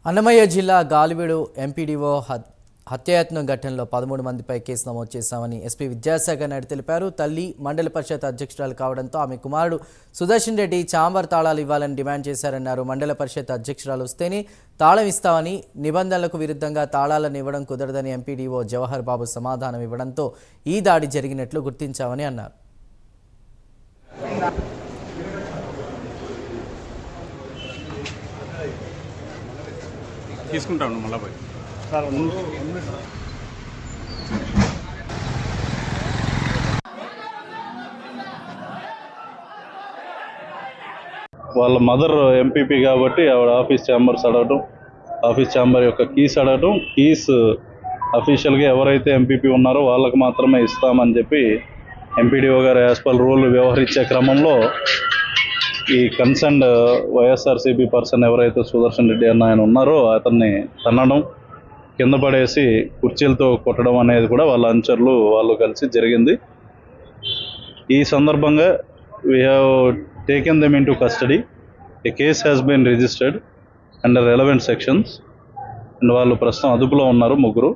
అన్నమయ్య జిల్లా గాలివీడు ఎంపీడీఓ హత్యాయత్నం ఘటనలో 13 మందిపై కేసు నమోదు చేశామని ఎస్పీ విద్యాసాగర్ నాయుడు తెలిపారు. తల్లి మండల పరిషత్ అధ్యక్షురాలు కావడంతో ఆమె కుమారుడు సుదర్శన్ రెడ్డి చాంబర్ తాళాలు ఇవ్వాలని డిమాండ్ చేశారన్నారు. మండల పరిషత్ అధ్యక్షురాలు వస్తేనే తాళం ఇస్తామని, నిబంధనలకు విరుద్ధంగా తాళాలను ఇవ్వడం కుదరదని ఎంపీడీఓ జవహర్ బాబు సమాధానం ఇవ్వడంతో ఈ దాడి జరిగినట్లు గుర్తించామని అన్నారు. తీసుకుంటాను మళ్ళీ పోయి వాళ్ళ మదర్ ఎంపీపీ కాబట్టి ఆవిడ ఆఫీస్ ఛాంబర్స్ అడగటం, ఆఫీస్ ఛాంబర్ యొక్క కీస్ అడగటం, కీస్ అఫీషియల్గా ఎవరైతే ఎంపీపీ ఉన్నారో వాళ్ళకి మాత్రమే ఇస్తామని చెప్పి ఎంపీడీఓ గారు యాజ్ పర్ రూల్ వ్యవహరించే క్రమంలో ఈ కన్సర్న్డ్ వైఎస్ఆర్సీపీ పర్సన్ ఎవరైతే సుదర్శన్ రెడ్డి అన్న ఆయన ఉన్నారో అతన్ని తన్నడం, కింద పడేసి కుర్చీలతో కొట్టడం అనేది కూడా వాళ్ళ అనుచరులు వాళ్ళు కలిసి జరిగింది. ఈ సందర్భంగా we have taken them into custody. A case has been registered under relevant sections and వాళ్ళు ప్రస్తుతం అదుపులో ఉన్నారు ముగ్గురు.